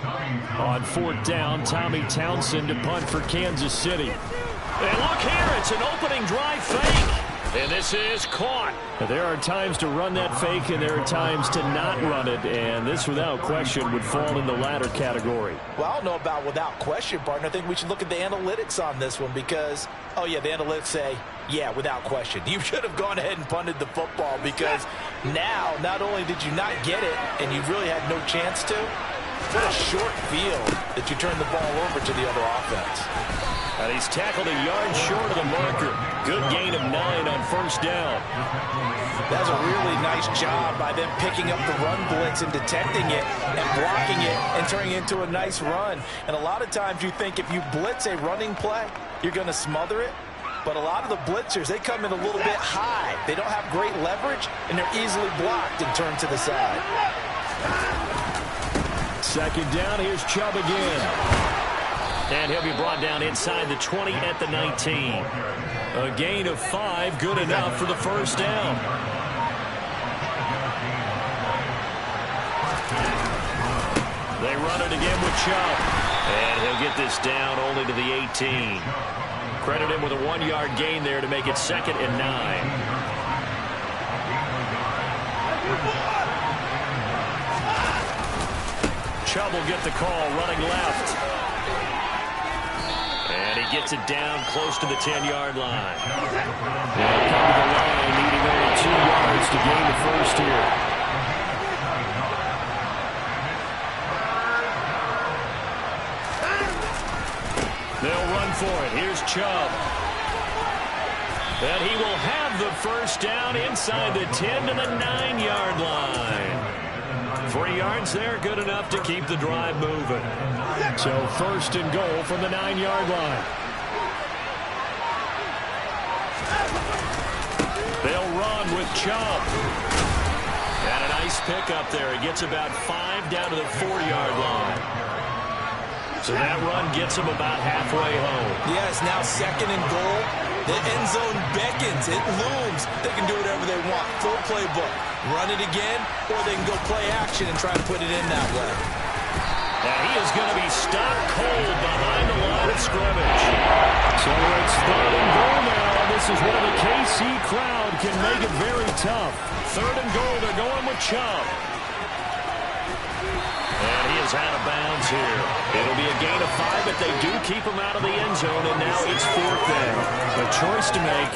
On fourth down, Tommy Townsend to punt for Kansas City. And look here, it's an opening drive fake. And this is caught. There are times to run that fake, and there are times to not run it. And this, without question, would fall in the latter category. Well, I don't know about without question, partner. I think we should look at the analytics on this one because, oh, yeah, the analytics say, yeah, without question. You should have gone ahead and punted the football because now, not only did you not get it, and you really had no chance to, what a short field that you turned the ball over to the other offense. And he's tackled a yard short of the marker. Good gain of 9 on first down. That's a really nice job by them picking up the run blitz and detecting it and blocking it and turning it into a nice run. And a lot of times you think if you blitz a running play, you're going to smother it. But a lot of the blitzers, they come in a little bit high. They don't have great leverage, and they're easily blocked and turned to the side. Second down, here's Chubb again. And he'll be brought down inside the 20 at the 19. A gain of 5, good enough for the first down. They run it again with Chubb. And he'll get this down only to the 18. Credit him with a 1-yard gain there to make it 2nd and 9. Chubb will get the call running left. And he gets it down close to the 10-yard line. They'll come to the line, needing only 2 yards to gain the first here. They'll run for it. Here's Chubb. And he will have the first down inside the 10 to the 9-yard line. 3 yards there, good enough to keep the drive moving. So first and goal from the 9-yard line. They'll run with Chubb. And a nice pick up there. He gets about 5 down to the 4-yard line. So that run gets him about halfway home. Yes, now 2nd and goal. The end zone beckons. It looms. They can do whatever they want. Full playbook. Run it again, or they can go play action and try and put it in that way. And he is going to be stopped cold behind the line of scrimmage. So it's 3rd and goal now. This is where the KC crowd can make it very tough. 3rd and goal. They're going with Chubb. And he is out of bounds here. It'll be a gain of 5, but they do keep him out of the end zone, and now it's 4th down. A choice to make.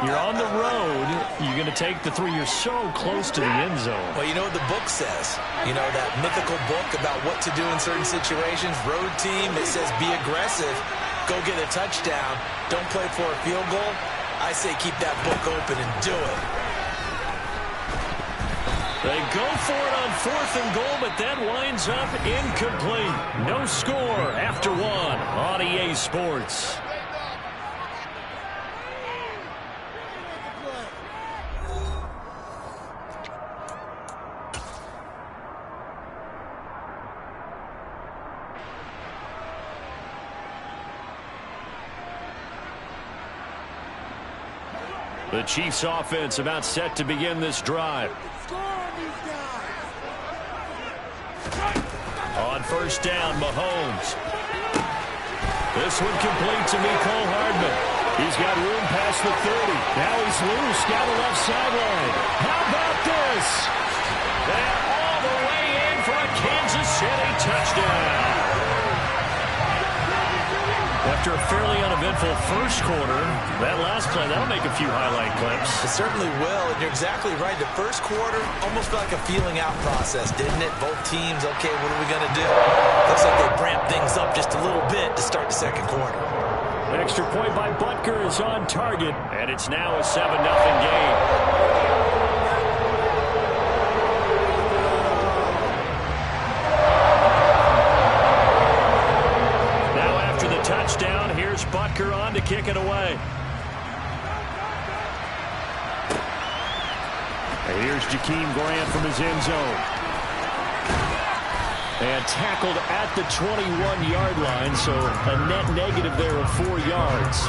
You're on the road. You're going to take the 3. You're so close to the end zone. Well, you know what the book says. You know, that mythical book about what to do in certain situations. Road team, it says be aggressive. Go get a touchdown. Don't play for a field goal. I say keep that book open and do it. They go for it on 4th and goal, but that winds up incomplete. No score after 1 on EA Sports. The Chiefs offense about set to begin this drive. On first down, Mahomes. This one complete to Mecole Hardman. He's got room past the 30. Now he's loose down the left sideline. How about this? They're all the way in for a Kansas City touchdown. After a fairly uneventful first quarter, that last play, that'll make a few highlight clips. It certainly will, and you're exactly right. The first quarter almost felt like a feeling out process, didn't it? Both teams, okay, what are we going to do? Looks like they ramped things up just a little bit to start the second quarter. An extra point by Butker is on target, and it's now a 7-0 game. Touchdown. Here's Butker on to kick it away. And here's Jakeem Grant from his end zone. And tackled at the 21-yard line, so a net negative there of 4 yards.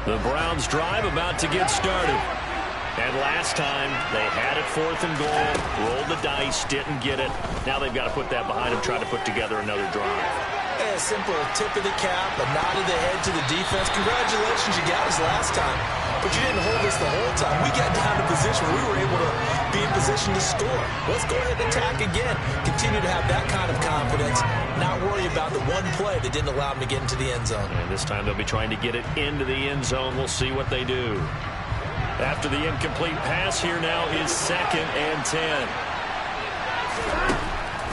The Browns drive about to get started. And last time, they had it 4th and goal, rolled the dice, didn't get it. Now they've got to put that behind them, try to put together another drive. A simple tip of the cap, a nod of the head to the defense. Congratulations, you got us last time. But you didn't hold us the whole time. We got down to position where we were able to be in position to score. Let's go ahead and attack again. Continue to have that kind of confidence. Not worry about the one play that didn't allow them to get into the end zone. And this time they'll be trying to get it into the end zone. We'll see what they do. After the incomplete pass, here now is 2nd and 10.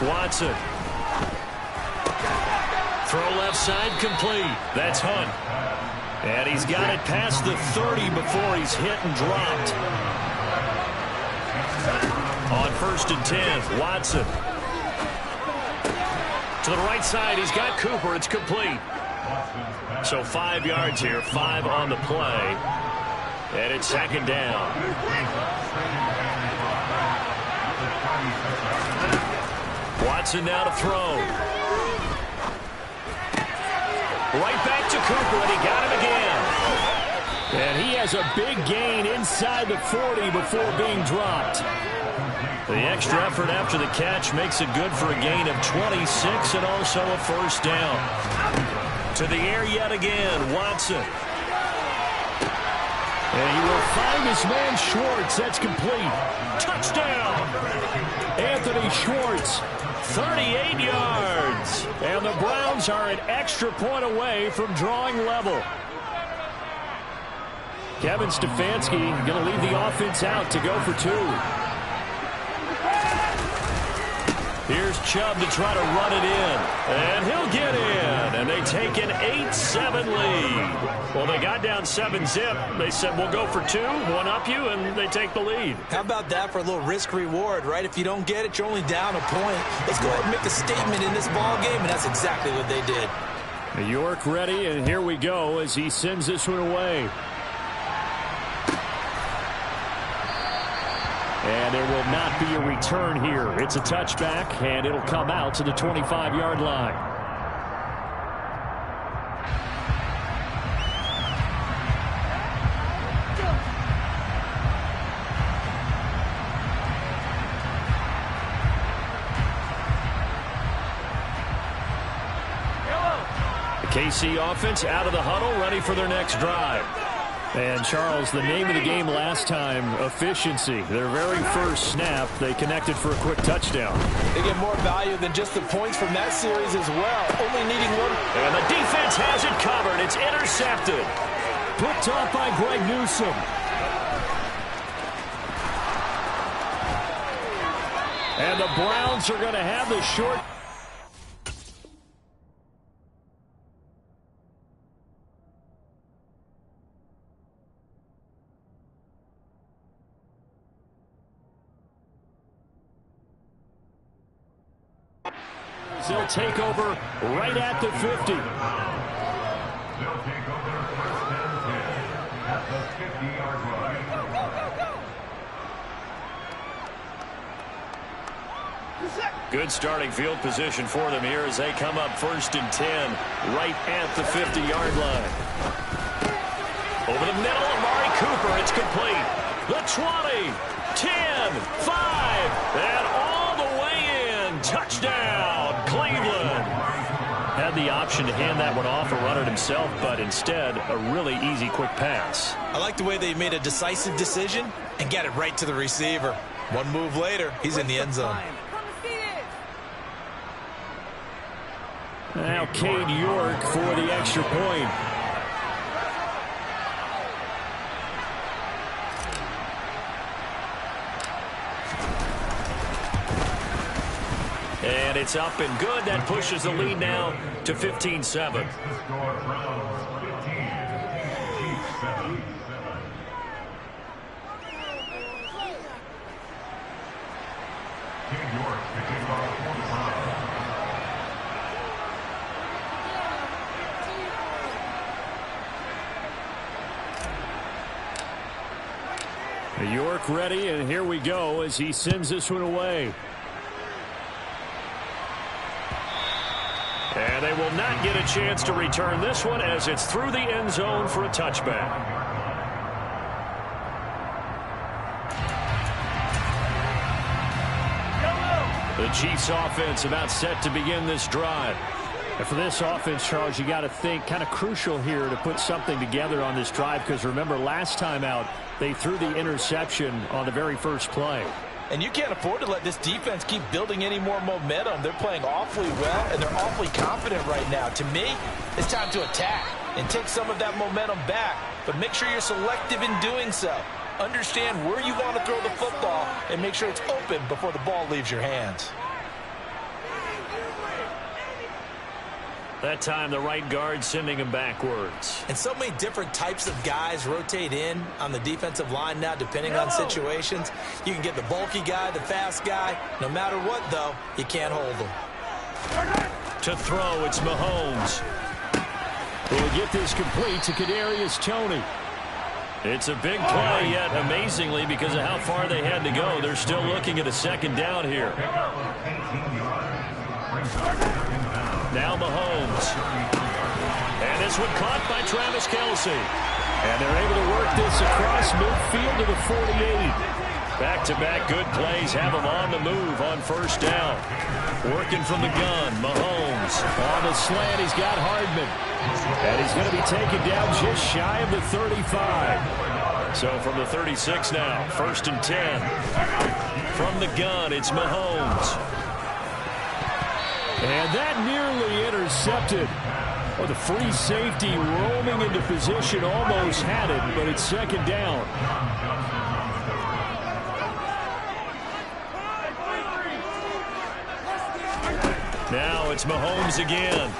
Watson. Throw left side complete. That's Hunt. And he's got it past the 30 before he's hit and dropped. On 1st and 10, Watson. To the right side, he's got Cooper. It's complete. So 5 yards here, 5 on the play. And it's 2nd down. Watson now to throw. Right back to Cooper, and he got him again. And he has a big gain inside the 40 before being dropped. The extra effort after the catch makes it good for a gain of 26 and also a 1st down. To the air yet again, Watson. And he will find his man Schwartz. That's complete. Touchdown! Anthony Schwartz, 38 yards. And the Browns are an extra point away from drawing level. Kevin Stefanski going to leave the offense out to go for 2. Here's Chubb to try to run it in. And he'll get in. And they take an 8-7 lead. Well, they got down 7-zip. They said, we'll go for 2, one up you, and they take the lead. How about that for a little risk-reward, right? If you don't get it, you're only down a point. Let's go ahead and make a statement in this ball game, and that's exactly what they did. York ready, and here we go as he sends this one away. And there will not be a return here. It's a touchback, and it'll come out to the 25-yard line. The KC offense out of the huddle, ready for their next drive. And, Charles, the name of the game last time, efficiency. Their very first snap, they connected for a quick touchdown. They get more value than just the points from that series as well. Only needing one. And the defense has it covered. It's intercepted. Picked off by Greg Newsome. And the Browns are going to have the short. They'll take over right at the 50. They'll take over first and 10 at the 50-yard line. Good starting field position for them here as they come up 1st and 10 right at the 50-yard line. Over the middle, Amari Cooper. It's complete. The 20, 10, 5, and all the way in. Touchdown. Cleveland. Had the option to hand that one off or run it himself, but instead a really easy quick pass. I like the way they made a decisive decision and get it right to the receiver. One move later, he's in the end zone. Now Cade York for the extra point. And it's up and good. That pushes the lead now to 15-7. York ready, and here we go as he sends this one away. And they will not get a chance to return this one as it's through the end zone for a touchback. The Chiefs offense about set to begin this drive. And for this offense, Charles, you got to think kind of crucial here to put something together on this drive, because remember last time out they threw the interception on the very first play. And you can't afford to let this defense keep building any more momentum. They're playing awfully well, and they're awfully confident right now. To me, it's time to attack and take some of that momentum back, but make sure you're selective in doing so. Understand where you want to throw the football and make sure it's open before the ball leaves your hands. That time the right guard sending him backwards. And so many different types of guys rotate in on the defensive line now depending on situations. You can get the bulky guy, the fast guy. No matter what, though, you can't hold them. To throw, it's Mahomes. Will get this complete to Kadarius Toney. It's a big play, yet amazingly, because of how far they had to go, they're still looking at a second down here. Now Mahomes. And this one caught by Travis Kelce. And they're able to work this across midfield to the 48. Back-to-back good plays have him on the move on first down. Working from the gun, Mahomes. On the slant, he's got Hardman. And he's going to be taken down just shy of the 35. So from the 36 now, 1st and 10. From the gun, it's Mahomes. And that nearly intercepted. Oh, the free safety roaming into position almost had it, but it's second down. Now it's Mahomes again.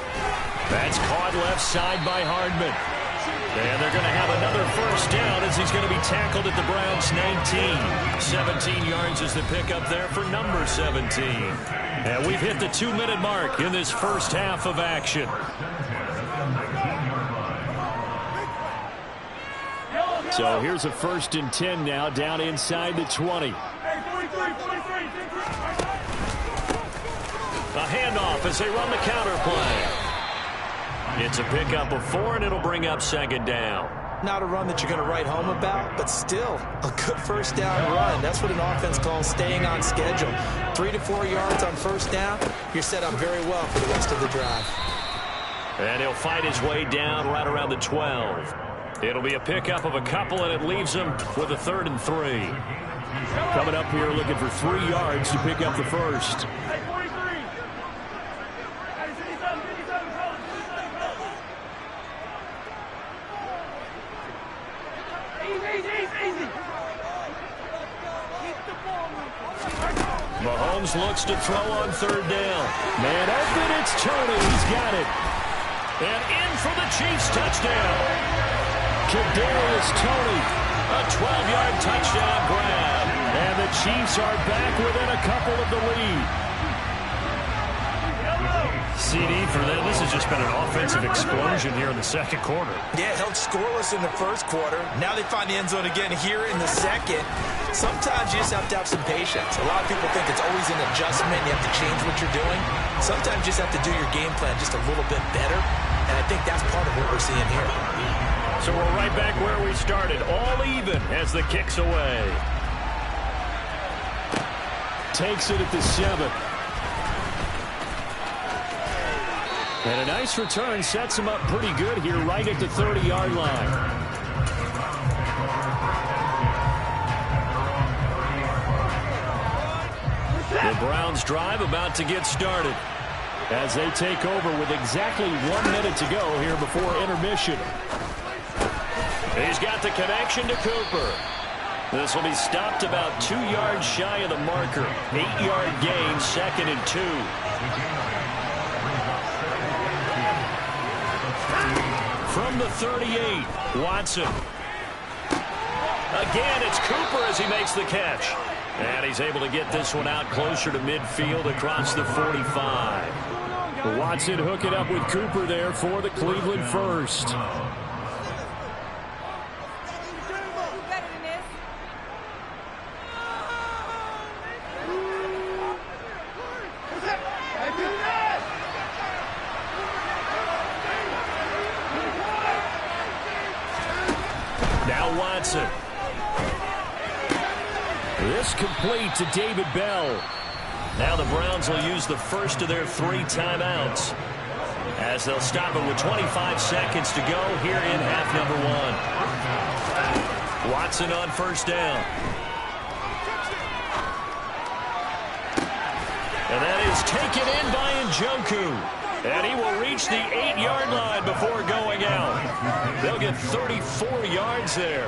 That's caught left side by Hardman. And they're going to have another first down as he's going to be tackled at the Browns' 19. 17 yards is the pickup there for number 17. And we've hit the 2-minute mark in this first half of action. So here's a 1st and 10 now down inside the 20. A handoff as they run the counter play. It's a pickup of 4, and it'll bring up second down. Not a run that you're going to write home about, but still a good first down run. That's what an offense calls staying on schedule. 3 to 4 yards on first down, you're set up very well for the rest of the drive. And he'll fight his way down right around the 12. It'll be a pickup of a couple, and it leaves him with a 3rd and 3. Coming up here looking for 3 yards to pick up the first. Mahomes looks to throw on 3rd down. Man open, it's Toney. He's got it. And in for the Chiefs touchdown. Kadarius Toney. A 12-yard touchdown grab. And the Chiefs are back within a couple of the lead. CD for them. This has just been an offensive explosion here in the second quarter. Yeah, held scoreless in the first quarter. Now they find the end zone again here in the second. Sometimes you just have to have some patience. A lot of people think it's always an adjustment. You have to change what you're doing. Sometimes you just have to do your game plan just a little bit better. And I think that's part of what we're seeing here. So we're right back where we started. All even as the kick's away. Takes it at the 7. And a nice return sets him up pretty good here right at the 30-yard line. The Browns drive about to get started as they take over with exactly 1 minute to go here before intermission. He's got the connection to Cooper. This will be stopped about 2 yards shy of the marker. 8-yard gain, 2nd and 2. From the 38, Watson. Again, it's Cooper as he makes the catch. And he's able to get this one out closer to midfield across the 45. Watson hooking up with Cooper there for the Cleveland first. Watson. This complete to David Bell. Now the Browns will use the first of their 3 timeouts, as they'll stop it with 25 seconds to go here in half number 1. Watson on first down. And that is taken in by Njoku. And he will reach the 8-yard line before going out. They'll get 34 yards there.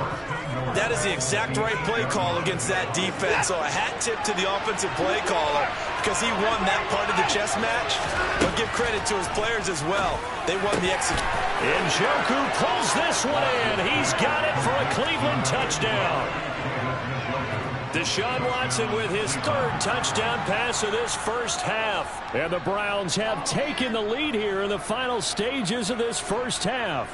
That is the exact right play call against that defense. So a hat tip to the offensive play caller, because he won that part of the chess match. But give credit to his players as well. They won the execution. Njoku pulls this one in. He's got it for a Cleveland touchdown. Deshaun Watson with his 3rd touchdown pass of this first half. And the Browns have taken the lead here in the final stages of this first half.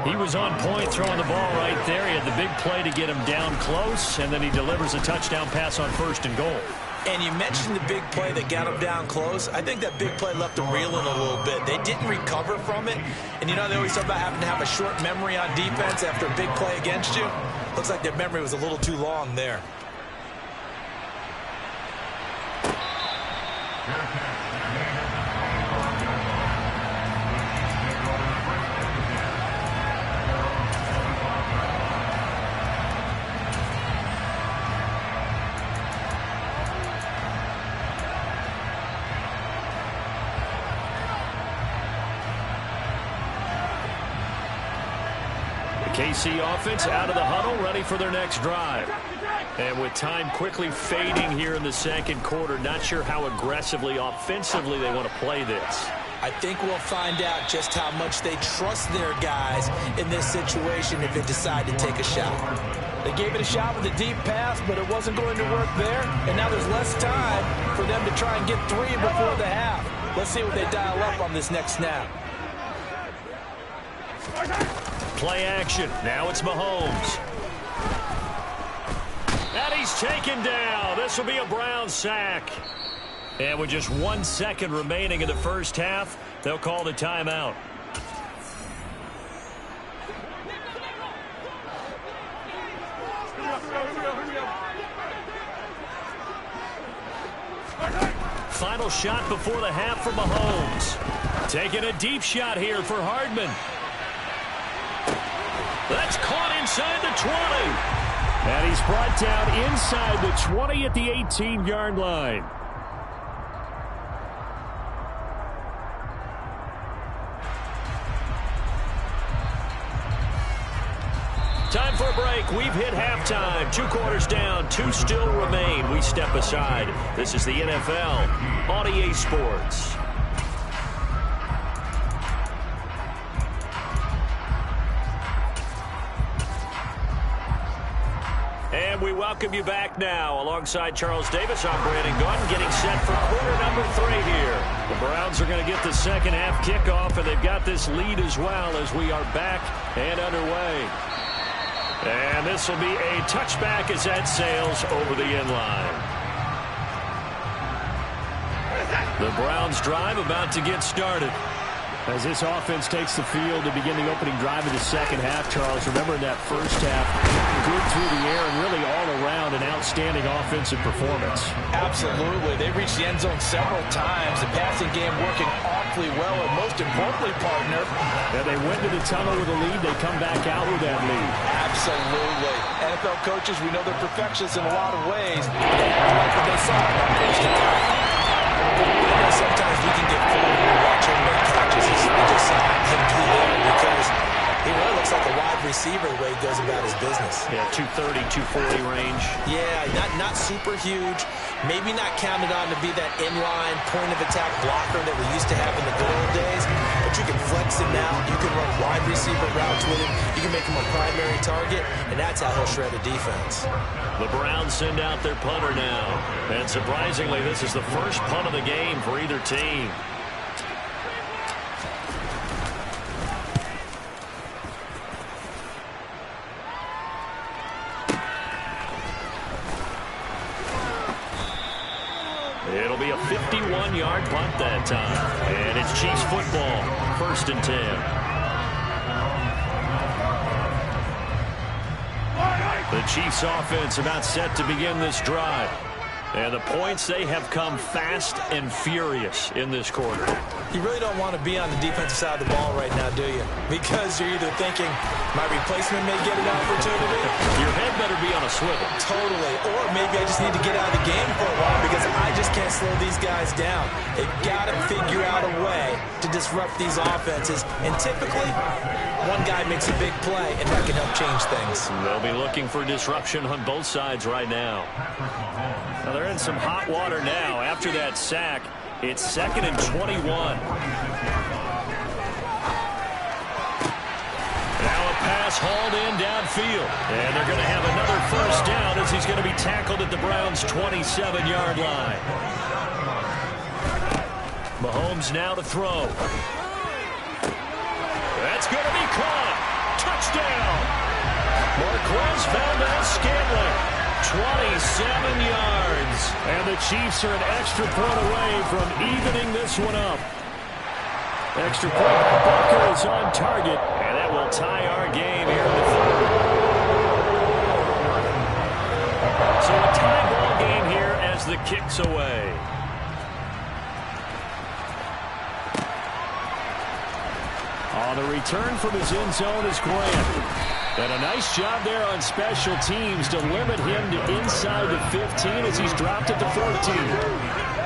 He was on point throwing the ball right there. He had the big play to get him down close, and then he delivers a touchdown pass on 1st and goal. And you mentioned the big play that got him down close. I think that big play left them reeling a little bit. They didn't recover from it. And, you know, they always talk about having to have a short memory on defense after a big play against you. Looks like their memory was a little too long there. KC offense out of the huddle, ready for their next drive. And with time quickly fading here in the second quarter, not sure how aggressively, offensively they want to play this. I think we'll find out just how much they trust their guys in this situation if they decide to take a shot. They gave it a shot with a deep pass, but it wasn't going to work there. And now there's less time for them to try and get 3 before the half. Let's see what they dial up on this next snap. Play action. Now it's Mahomes. And he's taken down. This will be a Brown sack. And with just 1 second remaining in the first half, they'll call the timeout. Final shot before the half for Mahomes. Taking a deep shot here for Hardman. That's caught inside the 20. And he's brought down inside the 20 at the 18-yard line. Time for a break. We've hit halftime. 2 quarters down. 2 still remain. We step aside. This is the NFL on EA Sports. And we welcome you back now. Alongside Charles Davis, I'm Brandon Gaudin, getting set for quarter number 3 here. The Browns are going to get the second half kickoff, and they've got this lead as well as we are back and underway. And this will be a touchback as that sails over the end line. The Browns drive about to get started. As this offense takes the field to begin the opening drive of the second half, Charles, remember in that first half, good through the air and really all around an outstanding offensive performance. Absolutely. They reached the end zone several times. The passing game working awfully well, and most importantly, partner. And they went to the tunnel with a lead. They come back out with that lead. Absolutely. NFL coaches, we know they're perfectionists in a lot of ways. They like what they saw on first down. Sometimes we can get fooled when we watch him make catches. We just saw him do there because he really looks like a wide receiver the way he goes about his business. Yeah, 230, 240 range. Yeah, not super huge. Maybe not counted on to be that inline point-of-attack blocker that we used to have in the good old days. But you can flex him now. You can run wide receiver routes with him. You can make him a primary target, and that's how he'll shred a defense. The Browns send out their punter now. And surprisingly, this is the first punt of the game for either team. It'll be a 51-yard punt that time. And it's Chiefs football, 1st and 10. Chiefs offense about set to begin this drive. And the points, they have come fast and furious in this quarter. You really don't want to be on the defensive side of the ball right now, do you? Because you're either thinking, my replacement may get an opportunity. Your head better be on a swivel. Totally. Or maybe I just need to get out of the game for a while because I just can't slow these guys down. They've got to figure out a way to disrupt these offenses. And typically, one guy makes a big play, and that can help change things. They'll be looking for disruption on both sides right now. Now they're in some hot water now. After that sack, it's 2nd and 21. Now a pass hauled in downfield. And they're going to have another first down as he's going to be tackled at the Browns' 27-yard line. Mahomes now to throw. That's going to be caught. Touchdown. Marquez Valdez-Scantling. 27 yards. And the Chiefs are an extra point away from evening this one up. Extra point. Booker is on target. And that will tie our game here in the third. So a tie ball game here as the kick's away. On the return from his end zone is Grant. And a nice job there on special teams to limit him to inside the 15 as he's dropped at the 14.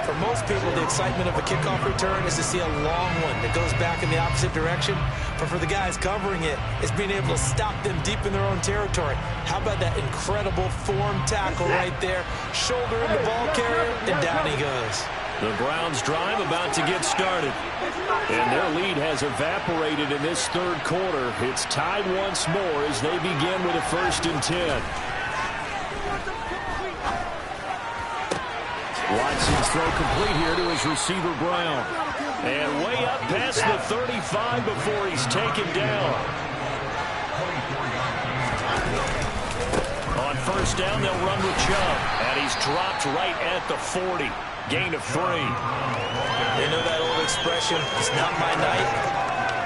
For most people, the excitement of a kickoff return is to see a long one that goes back in the opposite direction. But for the guys covering it, it's being able to stop them deep in their own territory. How about that incredible form tackle right there? Shoulder in the ball carrier, and down he goes. The Browns drive about to get started. And their lead has evaporated in this third quarter. It's tied once more as they begin with a 1st and 10. Watson's throw complete here to his receiver Brown. And way up past the 35 before he's taken down. On 1st down, they'll run with Chubb. And he's dropped right at the 40. Gain of 3. You know that old expression, it's not my night?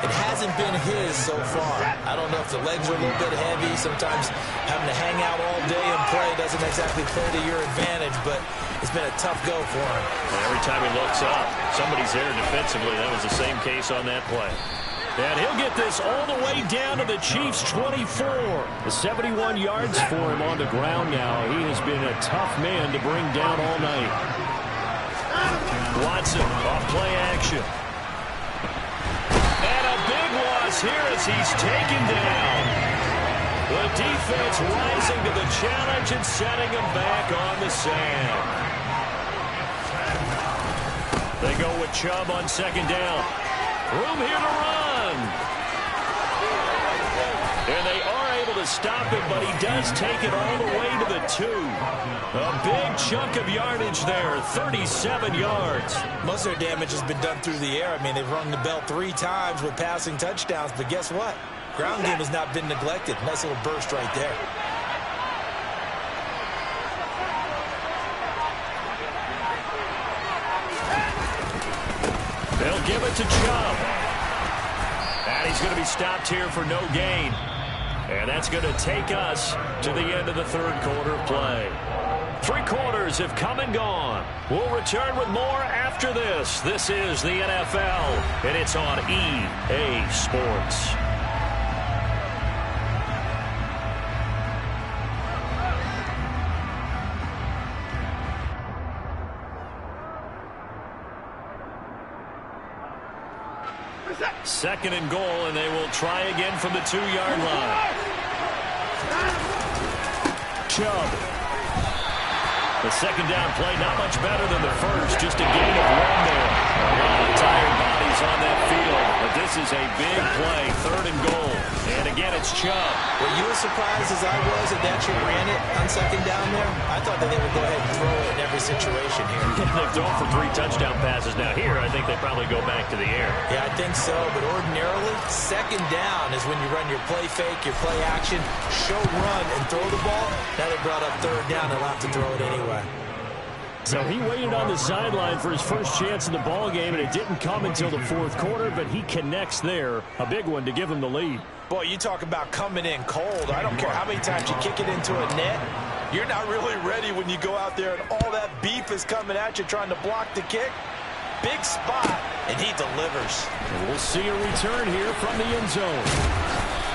It hasn't been his so far. I don't know if the legs are a little bit heavy. Sometimes having to hang out all day and play doesn't exactly play to your advantage, but it's been a tough go for him. And every time he looks up, somebody's there defensively. That was the same case on that play. And he'll get this all the way down to the Chiefs' 24. The 71 yards for him on the ground now. He has been a tough man to bring down all night. Watson off play action. And a big loss here as he's taken down. The defense rising to the challenge and setting him back on the sand. They go with Chubb on 2nd down. Room here to run. And they are able to stop him, but he does take it all the way to the 2. A big chunk of yardage there, 37 yards. Most of their damage has been done through the air. I mean, they've rung the bell 3 times with passing touchdowns, but guess what? Ground game has not been neglected. Nice little burst right there. They'll give it to Chubb. And he's going to be stopped here for no gain. And that's going to take us to the end of the third quarter play. 3 quarters have come and gone. We'll return with more after this. This is the NFL, and it's on EA Sports. Second and goal, and they will try again from the 2-yard line. Chubb. The second down play, not much better than the first, just a gain of 1 there. A lot of tired bodies on that field, but this is a big play, 3rd and goal. And again, it's Chubb. Were you as surprised as I was that you ran it on 2nd down there? I thought that they would go ahead and throw it in every situation here. They've thrown for 3 touchdown passes. Now here, I think they probably go back to the air. Yeah, I think so, but ordinarily, 2nd down is when you run your play fake, your play action, show run, and throw the ball. Now they brought up 3rd down, they'll have to throw it anyway. So he waited on the sideline for his first chance in the ball game, and it didn't come until the 4th quarter, but he connects there. A big one to give him the lead. Boy, you talk about coming in cold. I don't care how many times you kick it into a net. You're not really ready when you go out there and all that beef is coming at you trying to block the kick. Big spot, and he delivers. And we'll see a return here from the end zone.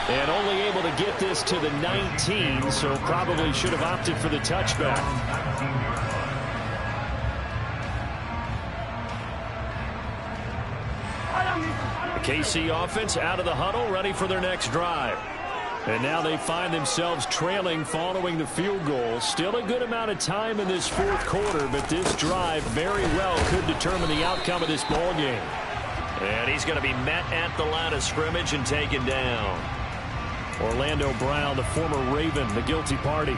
And only able to get this to the 19, so probably should have opted for the touchback. The KC offense out of the huddle, ready for their next drive. And now they find themselves trailing following the field goal. Still a good amount of time in this fourth quarter, but this drive very well could determine the outcome of this ball game. And he's going to be met at the line of scrimmage and taken down. Orlando Brown, the former Raven, the guilty party.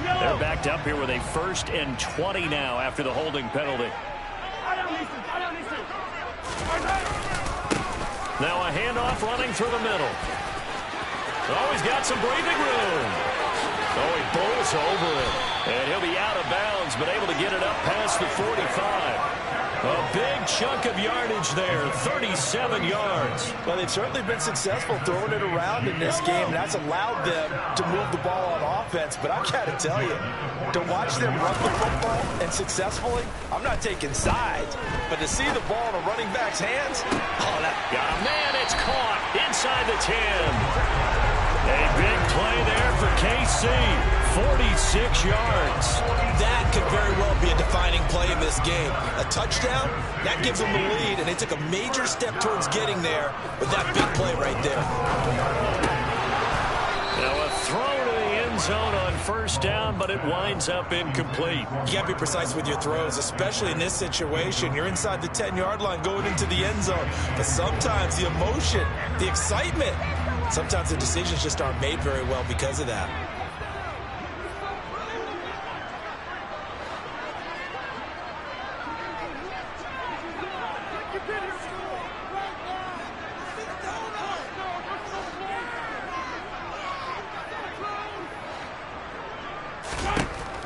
They're backed up here with a 1st and 20 now after the holding penalty. Now a handoff running through the middle. Oh, he's got some breathing room. Oh, he bowls over it. And he'll be out of bounds, but able to get it up past the 45. A big chunk of yardage there, 37 yards. Well, they've certainly been successful throwing it around in this game, and that's allowed them to move the ball on offense. But I've got to tell you, to watch them run the football and successfully, I'm not taking sides, but to see the ball in a running back's hands, oh, that got a man, it's caught inside the 10. A big play there for KC, 46 yards. That could very well be a defining play in this game. A touchdown, that gives them the lead, and they took a major step towards getting there with that big play right there. Now a throw to the end zone on 1st down, but it winds up incomplete. You got to be precise with your throws, especially in this situation. You're inside the 10-yard line going into the end zone, but sometimes the emotion, the excitement, sometimes the decisions just aren't made very well because of that.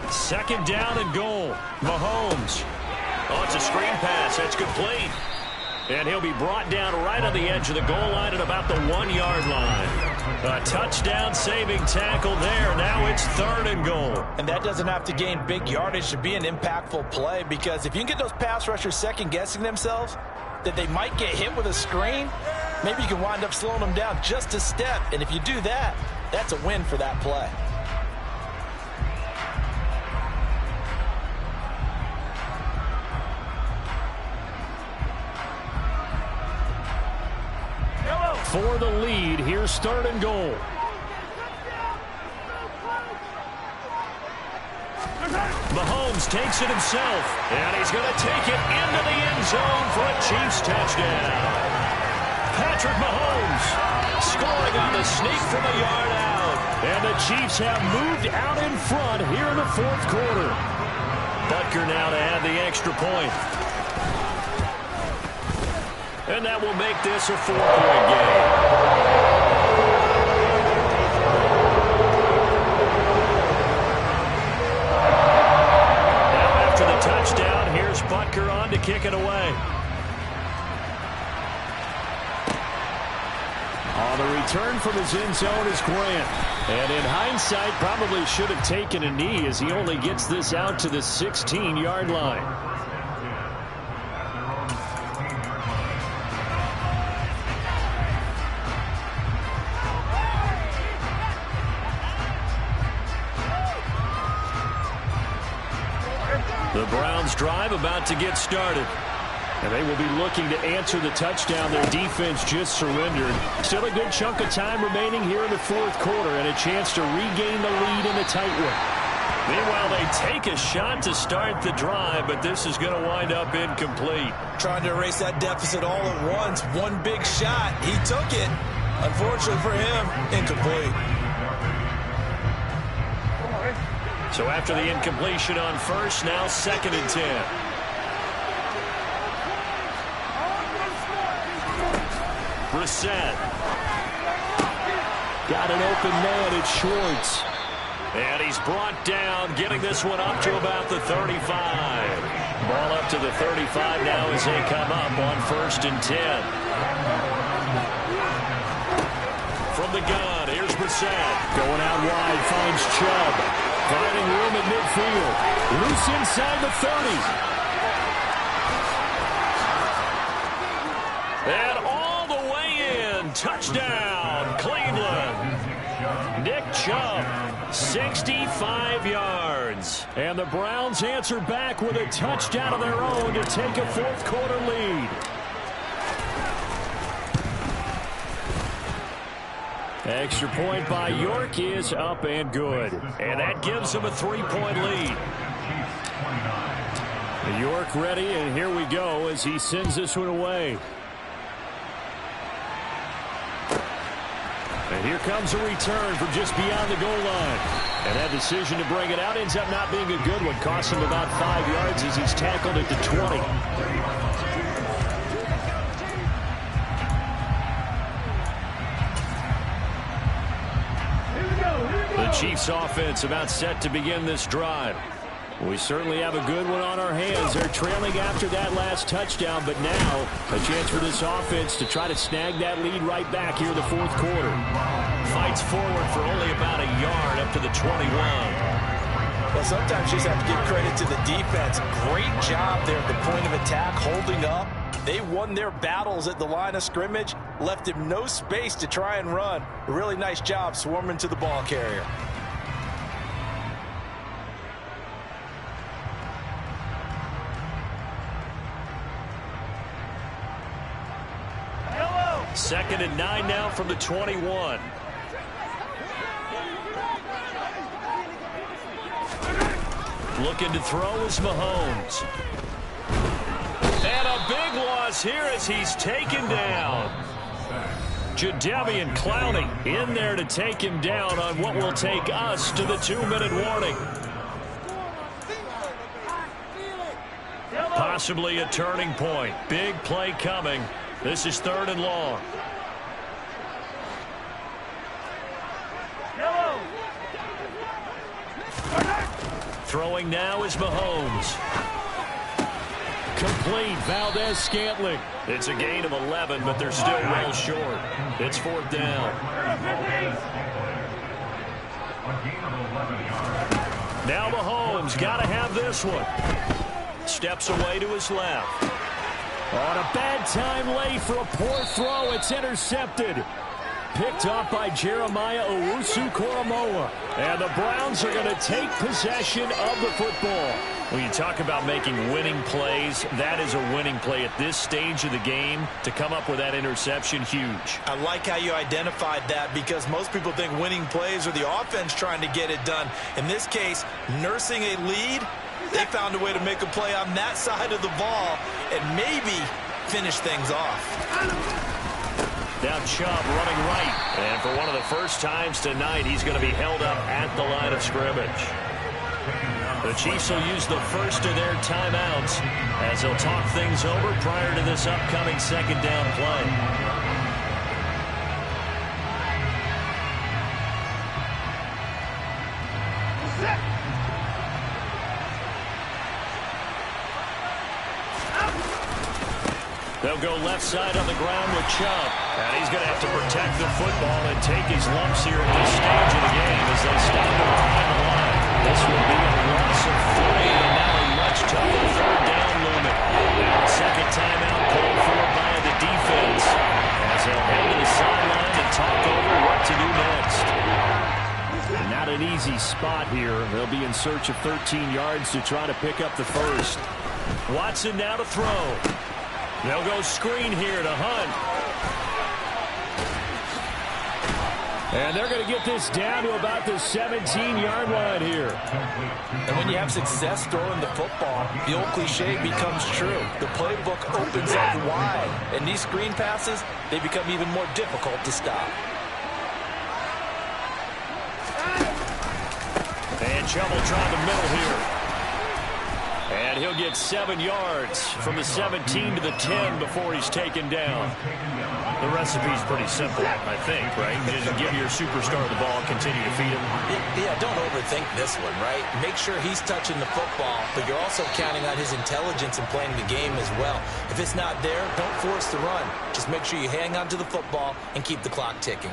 Second down and goal. Mahomes. Oh, it's a screen pass. That's complete. And he'll be brought down right on the edge of the goal line at about the 1-yard line. A touchdown saving tackle there. Now it's 3rd and goal. And that doesn't have to gain big yardage to be an impactful play, because if you can get those pass rushers second-guessing themselves that they might get hit with a screen, maybe you can wind up slowing them down just a step. And if you do that, that's a win for that play. For the lead, here's 3rd and goal. Mahomes takes it himself, and he's going to take it into the end zone for a Chiefs touchdown. Patrick Mahomes scoring on the sneak from a yard out. And the Chiefs have moved out in front here in the 4th quarter. Butker now to add the extra point. And that will make this a 4-point game. Now after the touchdown, here's Butker on to kick it away. On the return from his end zone is Grant. And in hindsight, probably should have taken a knee as he only gets this out to the 16-yard line. The Browns drive about to get started. And they will be looking to answer the touchdown their defense just surrendered. Still a good chunk of time remaining here in the 4th quarter and a chance to regain the lead in a tight one. Meanwhile, they take a shot to start the drive, but this is going to wind up incomplete. Trying to erase that deficit all at once. One big shot. He took it. Unfortunately for him, incomplete. So after the incompletion on 1st, now 2nd and 10. Brissett. Got an open man. It's Schwartz. And he's brought down, getting this one up to about the 35. Ball up to the 35 now as they come up on 1st and 10. From the gun, here's Brissett. Going out wide, finds Chubb. Finding room at midfield. Loose inside the 30. And all the way in. Touchdown, Cleveland. Nick Chubb, 65 yards. And the Browns answer back with a touchdown of their own to take a 4th quarter lead. Extra point by York is up and good. And that gives them a 3-point lead. York ready, and here we go as he sends this one away. And here comes a return from just beyond the goal line. And that decision to bring it out ends up not being a good one. Costs him about 5 yards as he's tackled at the 20. The Chiefs offense about set to begin this drive. We certainly have a good one on our hands. They're trailing after that last touchdown, but now a chance for this offense to try to snag that lead right back here in the 4th quarter. Fights forward for only about a yard up to the 21. Well, sometimes you just have to give credit to the defense. Great job there at the point of attack, holding up. They won their battles at the line of scrimmage, left him no space to try and run. A really nice job swarming to the ball carrier. Second and 9 now from the 21. Looking to throw is Mahomes. And a big loss here as he's taken down. Jadeveon Clowney in there to take him down on what will take us to the 2-minute warning. Possibly a turning point. Big play coming. This is 3rd and long. Throwing now is Mahomes. Complete, Valdez-Scantling. It's a gain of 11, but they're still well short. It's 4th down. Now Mahomes got to have this one. Steps away to his left. On a bad time late for a poor throw. It's intercepted. Picked up by Jeremiah Owusu-Koramoah. And the Browns are going to take possession of the football. When you talk about making winning plays, that is a winning play at this stage of the game. To come up with that interception, huge. I like how you identified that because most people think winning plays are the offense trying to get it done. In this case, nursing a lead, they found a way to make a play on that side of the ball and maybe finish things off. Now Chubb running right. And for one of the first times tonight, he's going to be held up at the line of scrimmage. The Chiefs will use the first of their timeouts as they'll talk things over prior to this upcoming 2nd down play. They'll go left side on the ground with Chubb. And he's going to have to protect the football and take his lumps here at this stage of the game as they stop him behind the line. This will be a loss of 3, and now a much tougher 3rd down limit. Now a second timeout called for by the defense as they'll head to the sideline and talk over what to do next. Not an easy spot here. They'll be in search of 13 yards to try to pick up the first. Watson now to throw. They'll go screen here to Hunt. And they're going to get this down to about the 17-yard line here. And when you have success throwing the football, the old cliche becomes true. The playbook opens up wide. And these screen passes, they become even more difficult to stop. And Chubb will try the middle here. And he'll get 7 yards from the 17 to the 10 before he's taken down. The recipe's pretty simple, I think, right? Just give your superstar the ball, continue to feed him. Yeah, don't overthink this one, right? Make sure he's touching the football, but you're also counting on his intelligence in playing the game as well. If it's not there, don't force the run. Just make sure you hang on to the football and keep the clock ticking.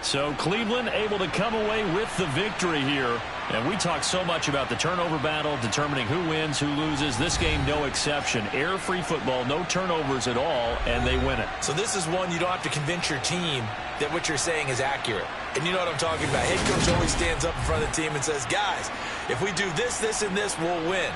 So Cleveland able to come away with the victory here. And we talk so much about the turnover battle, determining who wins, who loses. This game, no exception. Air-free football, no turnovers at all, and they win it. So this is one you don't have to convince your team that what you're saying is accurate. And you know what I'm talking about. Head coach always stands up in front of the team and says, guys, if we do this, this, and this, we'll win.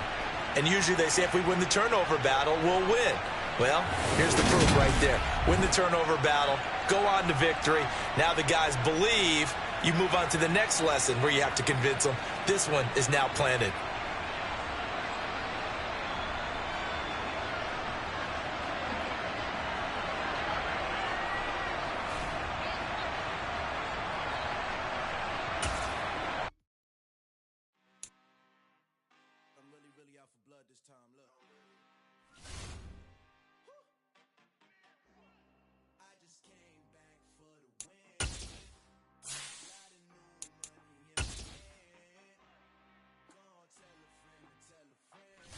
And usually they say if we win the turnover battle, we'll win. Well, here's the proof right there. Win the turnover battle, go on to victory. Now the guys believe. You move on to the next lesson where you have to convince them. This one is now planted. I'm really out for blood this time. Look. I just came back for the win. Lot of new money in my hand. Go on, tell a friend to tell a friend.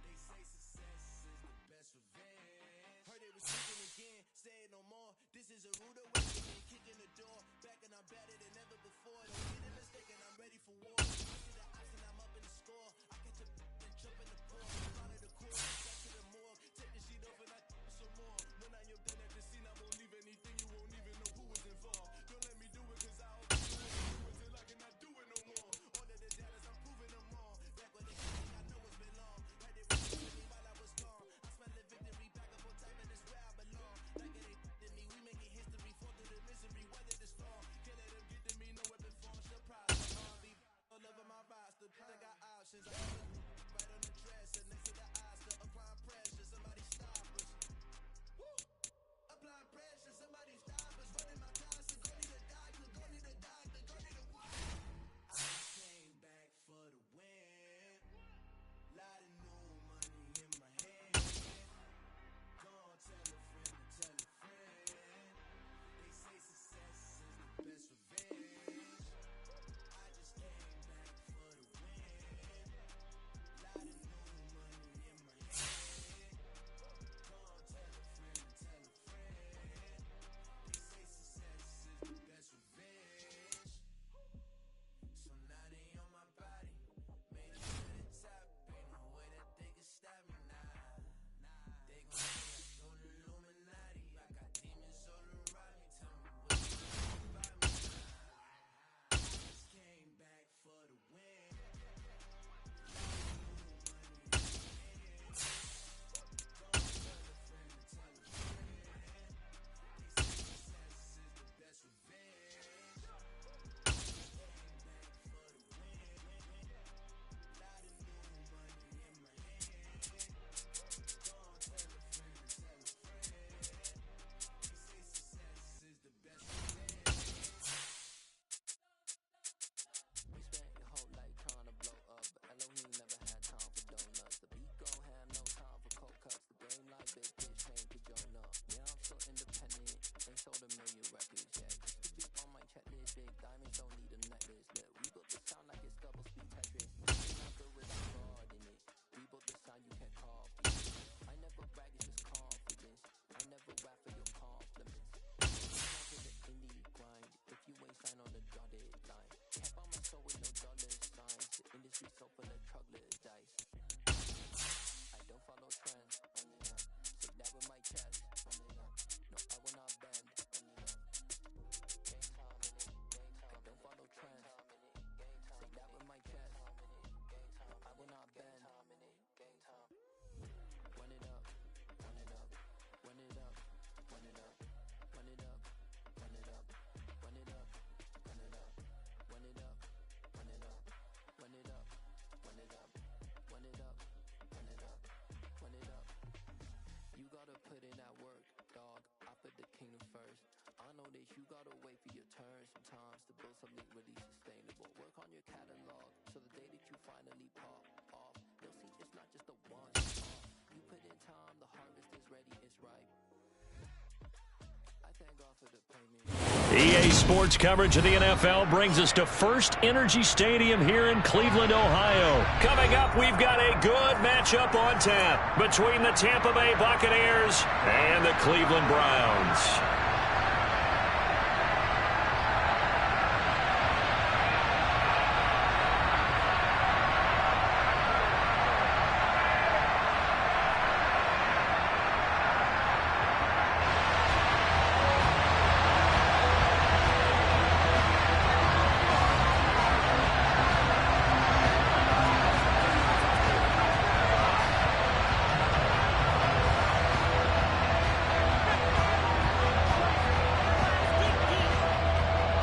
They say success is the best revenge. Heard they was kicking again, say it no more. This is a rude awakening, kicking the door. Back and I'm better than ever before. Don't get it mistaken, I'm ready for war. I see the ops and I'm up in the score. I catch a and jump in the pool. Out of the court, back to the morgue. Take the sheet off and I some more. When I am done at the scene, I won't leave anything. You won't even know who was involved. Don't let me do it, cause I hope you do it till I cannot do it no more. All of the doubters, I'm proving them all. Back when they came, I know it's been long. Heard they were me while I was gone. I smell the victory back up on time, and it's where I belong. Like it ain't to me, we making history. Fall through the misery, weather the storm. Can't let them get to me, no weapon form. Surprise, R&B all over my roster. I got options. I right on the dresser, next to the Oscar. Applying pressure, somebody stop us. Woo! Applying pressure, somebody stop us. Running my closet, go need a doctor, go need a doctor, go need a what? I just came back for the win. Lot of new money in my hand. Go on, tell a friend to tell a friend. They say success is the best revenge. I just came back for the win. Lot of new money in my hand. Go on, tell a friend to tell a friend. They say success is the best revenge. So now they on my body. Made them to the top. Ain't no way that they can stop me now. They gon' say I go to Illuminati. I got demons all around me. Tell me what you think about me now. I just came back for the win. You gotta wait for your turn sometimes to build something really sustainable. Work on your catalog so the day that you finally pop off, they'll see ready, it's right. I thank God for the payment. EA Sports coverage of the NFL brings us to First Energy Stadium here in Cleveland, Ohio. Coming up, we've got a good matchup on tap between the Tampa Bay Buccaneers and the Cleveland Browns.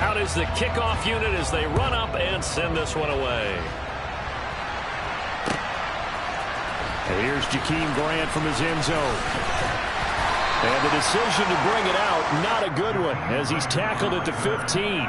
Out is the kickoff unit as they run up and send this one away. And here's Jakeem Grant from his end zone. And the decision to bring it out, not a good one, as he's tackled at the 15.